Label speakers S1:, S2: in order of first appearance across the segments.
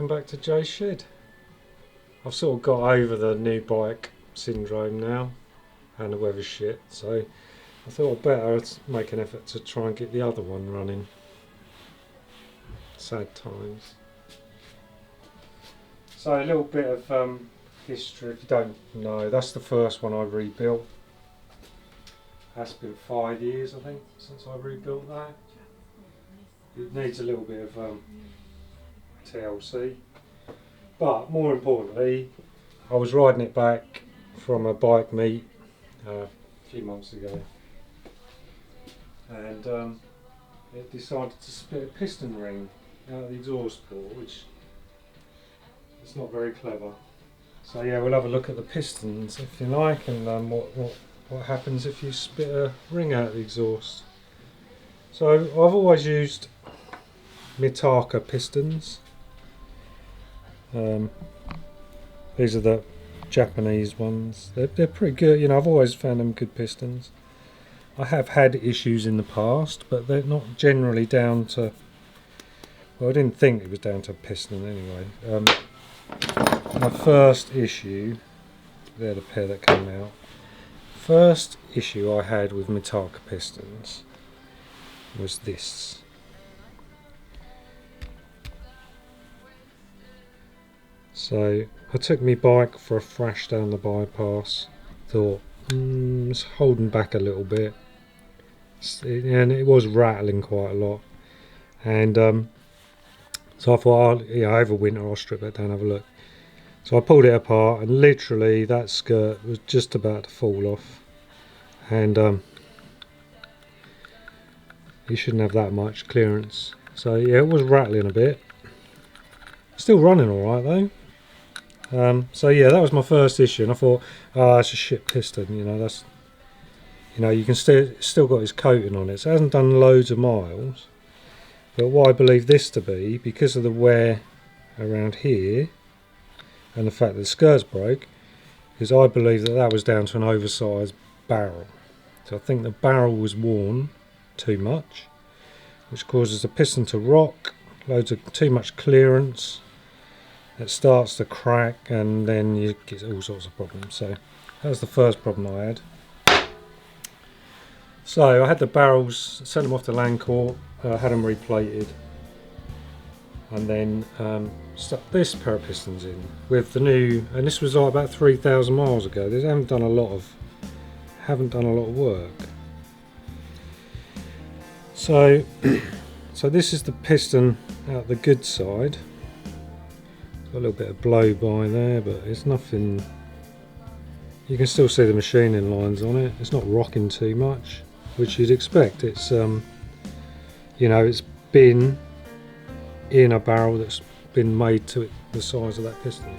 S1: welcome back to Joe's Shed. I've sort of got over the new bike syndrome now and the weather's shit, so I thought I'd better make an effort to try and get the other one running. Sad times. So a little bit of history, if you don't know, that's the first one I rebuilt. That's been 5 years I think since I rebuilt that. It needs a little bit of TLC, but more importantly I was riding it back from a bike meet a few months ago, and it decided to split a piston ring out of the exhaust port, which is not very clever. So yeah, we'll have a look at the pistons if you like, and what happens if you split a ring out of the exhaust. So I've always used Mitaka pistons. These are the Japanese ones. They're pretty good, you know. I've always found them good pistons. I have had issues in the past, but they're not generally down to, well, I didn't think it was down to a piston anyway. My first issue, they're the pair that came out. First issue I had with Mitaka pistons was this. So I took my bike for a thrash down the bypass, thought it's holding back a little bit, and it was rattling quite a lot, and so I thought, over winter I'll strip that down and have a look. So I pulled it apart, and literally that skirt was just about to fall off, and you shouldn't have that much clearance. So yeah, it was rattling a bit. Still running alright though. So yeah, that was my first issue, and I thought, that's a shit piston, that's, you can still got his coating on it, so it hasn't done loads of miles. But what I believe this to be, because of the wear around here and the fact that the skirt's broke, is I believe that was down to an oversized barrel. So I think the barrel was worn too much, which causes the piston to rock, loads of too much clearance. It starts to crack, and then you get all sorts of problems. So that was the first problem I had. So I had the barrels, sent them off to Landcourt, had them replated, and then stuck this pair of pistons in with the new. And this was like about 3,000 miles ago. They haven't done a lot of work. So so this is the piston out the good side. Got a little bit of blow by there, but it's nothing. You can still see the machining lines on it. It's not rocking too much, which you'd expect. It's it's been in a barrel that's been made to the size of that piston.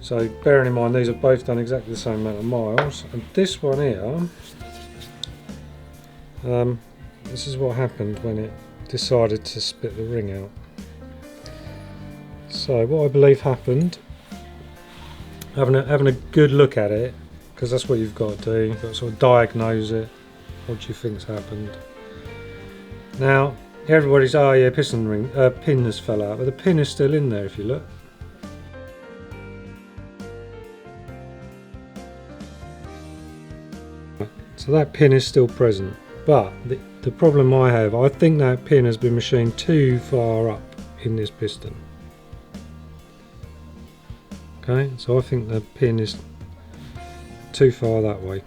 S1: So bearing in mind these have both done exactly the same amount of miles, and this one here, this is what happened when it decided to split the ring out. So what I believe happened, having a good look at it, because that's what you've got to do. You've got to sort of diagnose it. What do you think's happened? Now everybody's, oh yeah, piston ring pin has fell out, but the pin is still in there if you look. So that pin is still present, but the problem I think that pin has been machined too far up in this piston. Okay, so I think the pin is too far that way.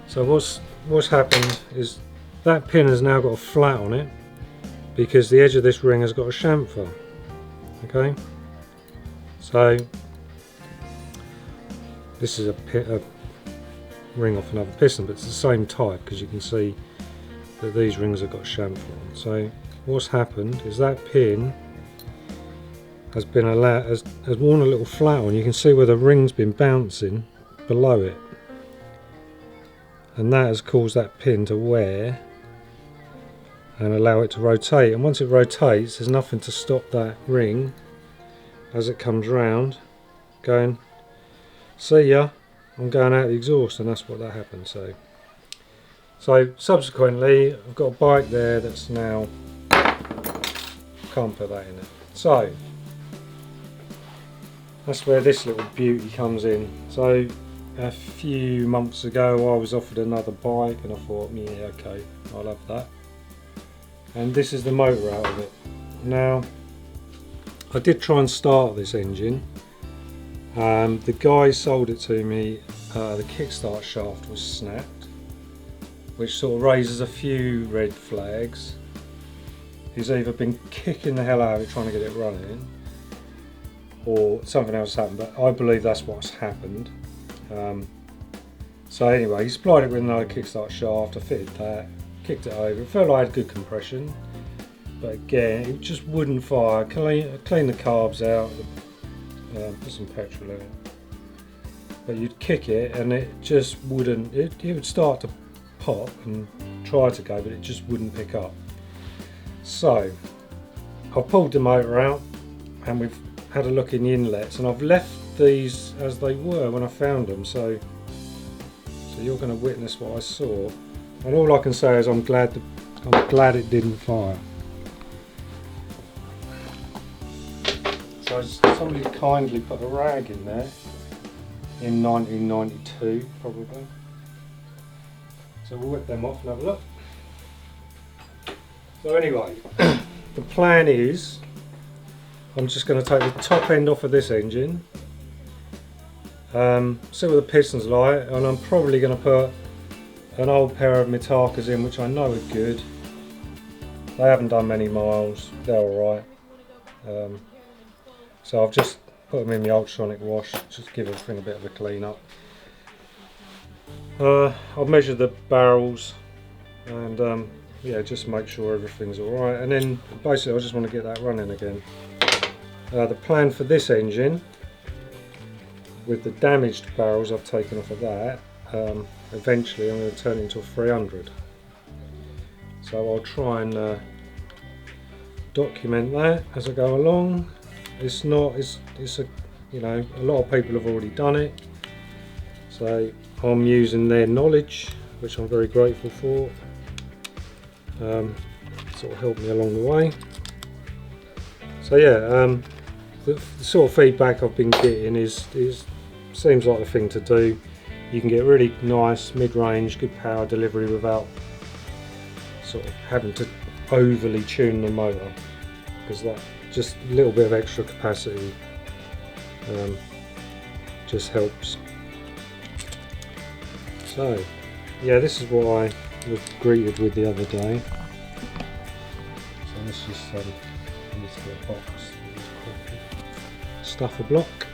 S1: So what's happened is that pin has now got a flat on it because the edge of this ring has got a chamfer. Okay, so this is a ring off another piston, but it's the same type, because you can see that these rings have got chamfer on. So what's happened is that pin has worn a little flat on. You can see where the ring's been bouncing below it, and that has caused that pin to wear and allow it to rotate. And once it rotates, there's nothing to stop that ring as it comes round going, see ya, I'm going out the exhaust, and that's what that happened. So subsequently I've got a bike there that's now can't put that in it. So that's where this little beauty comes in. So a few months ago I was offered another bike and I thought, yeah, okay, I'll have that. And this is the motor out of it. Now, I did try and start this engine. The guy sold it to me, the kickstart shaft was snapped, which sort of raises a few red flags. He's either been kicking the hell out of it trying to get it running, or something else happened, but I believe that's what's happened. So anyway, he supplied it with another kickstart shaft. I fitted that, kicked it over. It felt like it had good compression, but again, it just wouldn't fire. Clean the carbs out, put some petrol in it. But you'd kick it and it just wouldn't, it would start to pop and try to go, but it just wouldn't pick up. So I've pulled the motor out and we've had a look in the inlets, and I've left these as they were when I found them, so you're going to witness what I saw, and all I can say is I'm glad it didn't fire. So somebody kindly put a rag in there in 1992 probably, so we'll whip them off and have a look. So anyway, the plan is I'm just going to take the top end off of this engine, see what the pistons like, and I'm probably going to put an old pair of Mitakas in, which I know are good. They haven't done many miles, they're alright. So I've just put them in the ultrasonic wash, just give everything a bit of a clean up. I'll measure the barrels and yeah, just make sure everything's alright, and then basically I just want to get that running again. The plan for this engine, with the damaged barrels I've taken off of that, eventually I'm going to turn it into a 300. So I'll try and document that as I go along. It's a, you know, a lot of people have already done it, so I'm using their knowledge, which I'm very grateful for. Sort of helped me along the way. So yeah, the sort of feedback I've been getting is seems like the thing to do. You can get really nice mid-range, good power delivery without sort of having to overly tune the motor, because that just a little bit of extra capacity just helps. So yeah, this is what I was greeted with the other day. So let's just let's get a box. Stuff a block,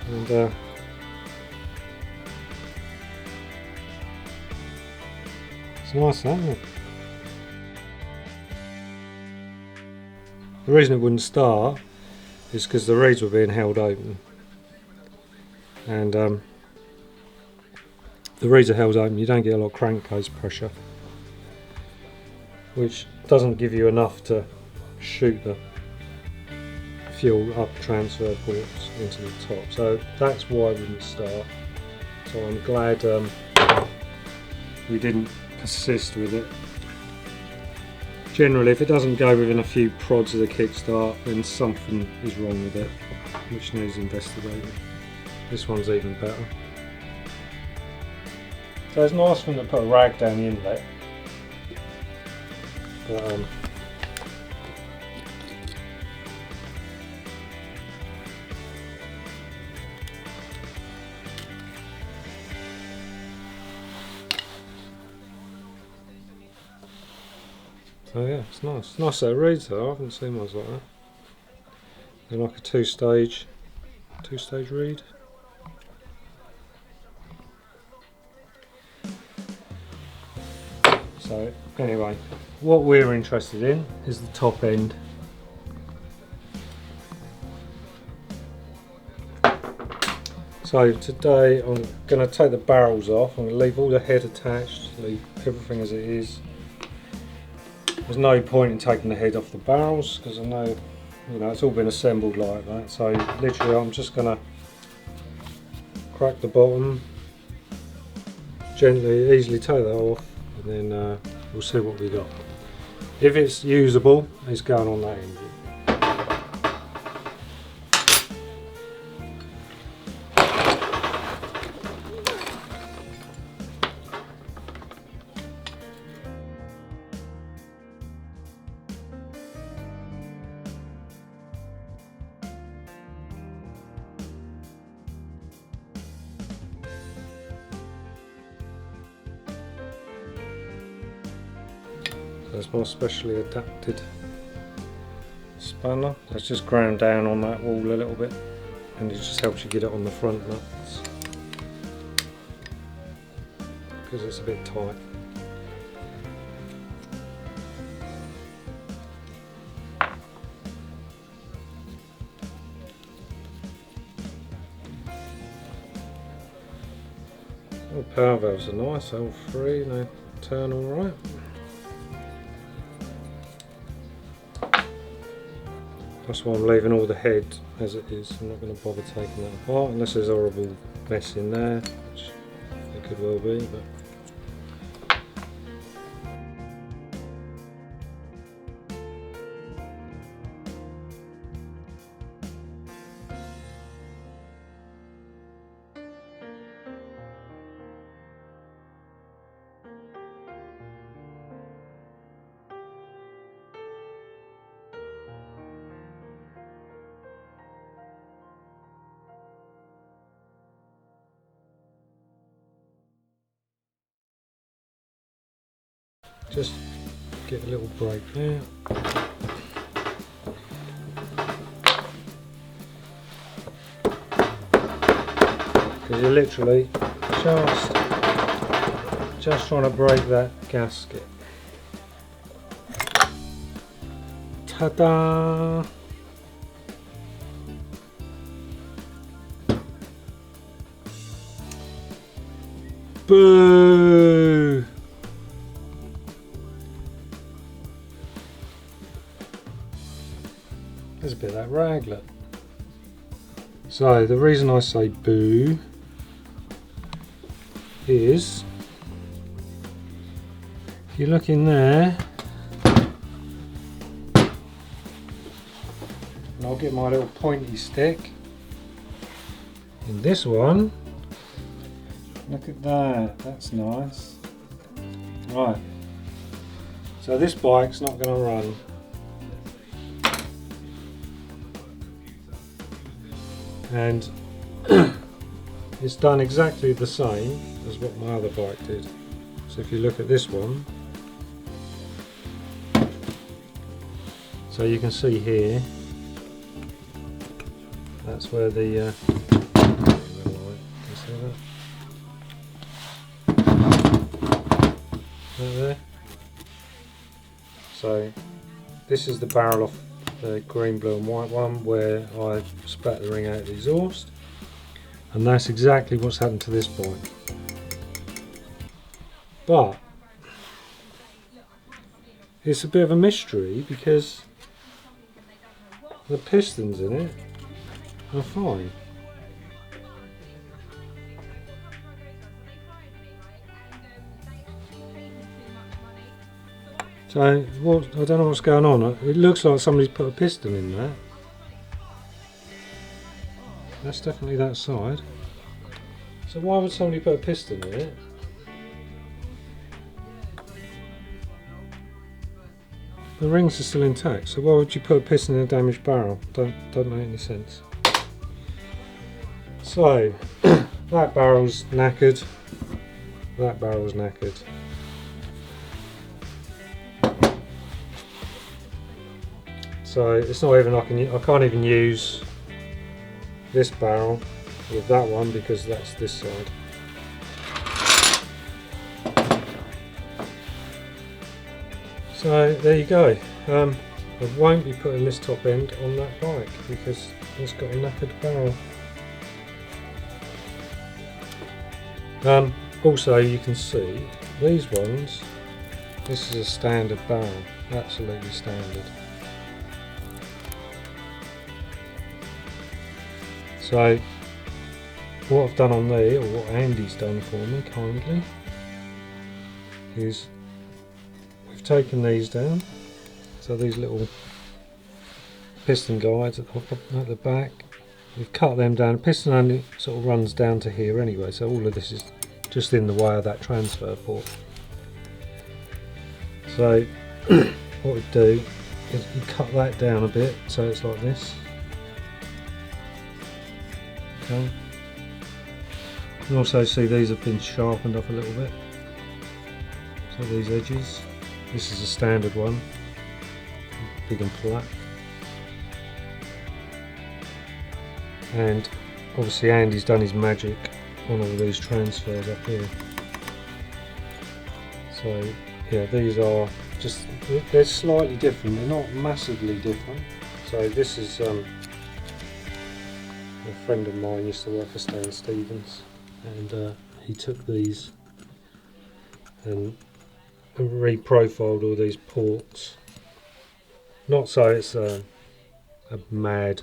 S1: and it's nice, isn't it? The reason it wouldn't start is because the reeds were being held open, and the reeds are held open, you don't get a lot of crankcase pressure, which doesn't give you enough to shoot the fuel up transfer ports into the top, so that's why it wouldn't start. So I'm glad we didn't persist with it. Generally, if it doesn't go within a few prods of the kickstart, then something is wrong with it, which needs investigating. This one's even better. So it's nice for them to put a rag down the inlet, but so yeah, it's nice. Nice set of reeds though, I haven't seen ones like that. They're like a two-stage reed. So anyway, what we're interested in is the top end. So today I'm going to take the barrels off. I'm going to leave all the head attached, leave everything as it is. There's no point in taking the head off the barrels because I know, you know, it's all been assembled like that. So literally I'm just going to crack the bottom, gently, easily take that off, and then we'll see what we got. If it's usable, it's going on that engine. That's my specially adapted spanner. That's just ground down on that wall a little bit, and it just helps you get it on the front nuts because it's a bit tight. The power valves are nice, all three, and they turn all right. That's why I'm leaving all the head as it is. I'm not going to bother taking that apart unless there's a horrible mess in there, which it could well be. But just get a little break there. Because you're literally just trying to break that gasket. Ta-da! Boo! There's a bit of that raglet. So the reason I say boo is if you look in there, and I'll get my little pointy stick. In this one, look at that, that's nice. Right, so this bike's not going to run. And it's done exactly the same as what my other bike did. So if you look at this one, so you can see here, that's where the there. So this is the barrel off the green, blue and white one where I spat the ring out of the exhaust, and that's exactly what's happened to this bike. But it's a bit of a mystery because the pistons in it are fine. So I don't know what's going on. It looks like somebody's put a piston in there. That's definitely that side. So why would somebody put a piston in it? The rings are still intact, so why would you put a piston in a damaged barrel? Don't make any sense. So that barrel's knackered. That barrel's knackered. So it's not even, I can't even use this barrel with that one because that's this side. So there you go. I won't be putting this top end on that bike because it's got a knackered barrel. Also you can see these ones, this is a standard barrel, absolutely standard. So what I've done on there, or what Andy's done for me kindly, is we've taken these down So these little piston guides at the back, we've cut them down. The piston only sort of runs down to here anyway, so all of this is just in the way of that transfer port. So what we do is we cut that down a bit so it's like this. Okay. You can also see these have been sharpened up a little bit. So these edges, this is a standard one, big and flat. And obviously Andy's done his magic on all these transfers up here. So yeah, these are just, they're slightly different, they're not massively different. So this is a friend of mine used to work for Stan Stevens, and he took these and reprofiled all these ports. Not so it's a mad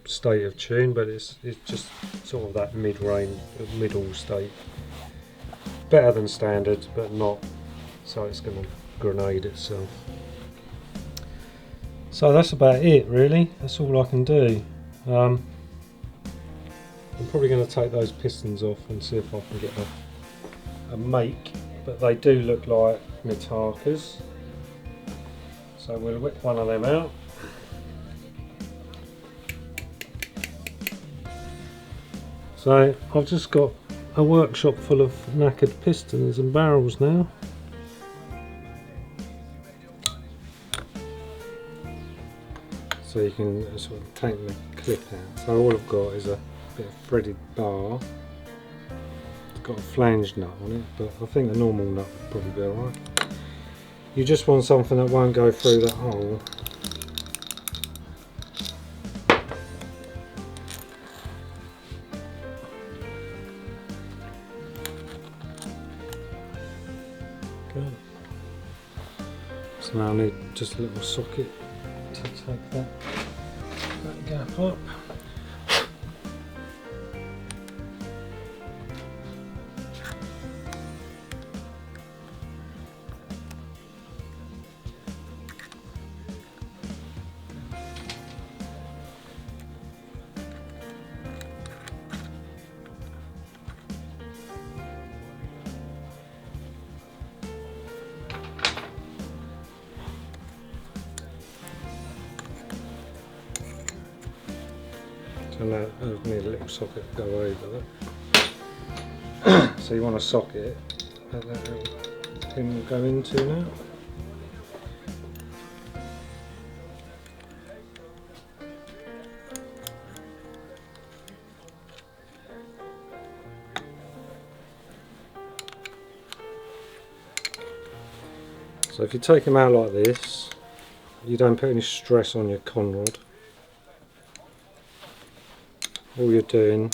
S1: state of tune, but it's just sort of that mid-range, middle state. Better than standard, but not so it's going to grenade itself. So that's about it really, that's all I can do. I'm probably going to take those pistons off and see if I can get a make, but they do look like Mitakas. So we'll whip one of them out. So I've just got a workshop full of knackered pistons and barrels now. So you can sort of take the clip out. So all I've got is a bit of threaded bar. It's got a flange nut on it, but I think a normal nut would probably be alright. You just want something that won't go through that hole. Good. So now I need just a little socket to take that gap up. So now I need a little socket to go over that. So you want a socket that little pin will go into now. So if you take them out like this, you don't put any stress on your conrod. All you're doing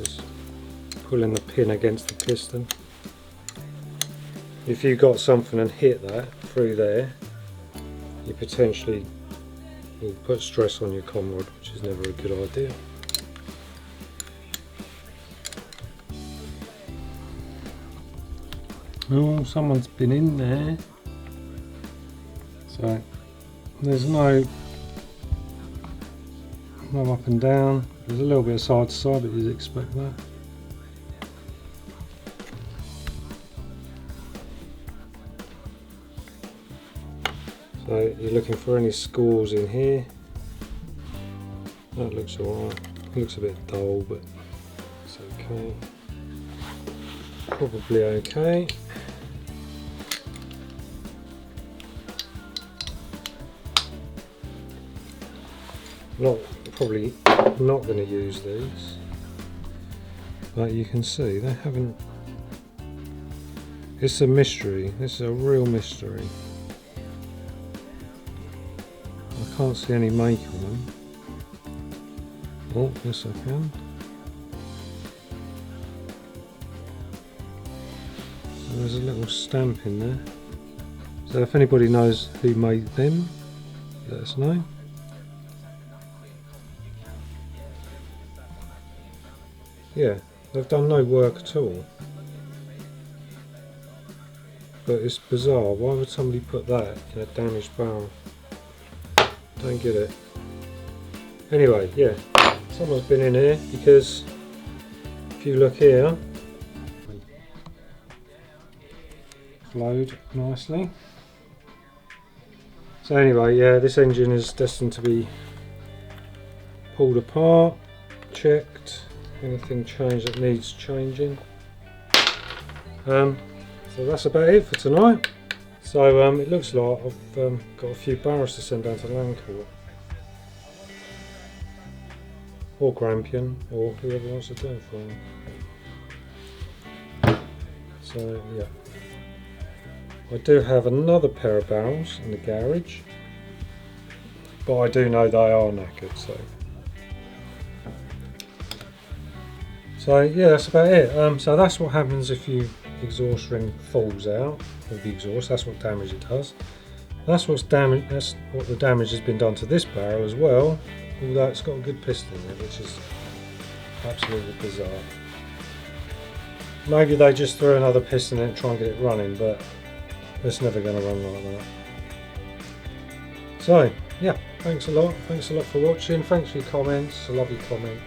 S1: is pulling the pin against the piston. If you got something and hit that through there, you potentially will put stress on your conrod, which is never a good idea. Oh, someone's been in there. So there's no up and down. There's a little bit of side to side, but you'd expect that. So you're looking for any scores in here. That looks alright. Looks a bit dull, but it's okay. Probably okay. Probably not going to use these, but you can see they haven't. It's a mystery. This is a real mystery. I can't see any make on them. Oh, yes I can. So there's a little stamp in there. So if anybody knows who made them, let us know. Yeah, they've done no work at all. but it's bizarre. Why would somebody put that in a damaged barrel? Don't get it. Anyway, yeah, someone's been in here, because if you look here, flowed nicely. So anyway, yeah, this engine is destined to be pulled apart, checked, anything changed that needs changing. So that's about it for tonight. So it looks like I've got a few barrels to send down to Lancourt or Grampian, or whoever wants to do it for me. So yeah, I do have another pair of barrels in the garage, but I do know they are knackered. So yeah, that's about it. So that's what happens if you exhaust ring falls out of the exhaust. That's what damage it does. That's what's damage. That's what the damage has been done to this barrel as well. Although it's got a good piston in it, which is absolutely bizarre. Maybe they just threw another piston in and try and get it running, but it's never going to run like that. So yeah, thanks a lot. Thanks a lot for watching. Thanks for your comments. I love your comments.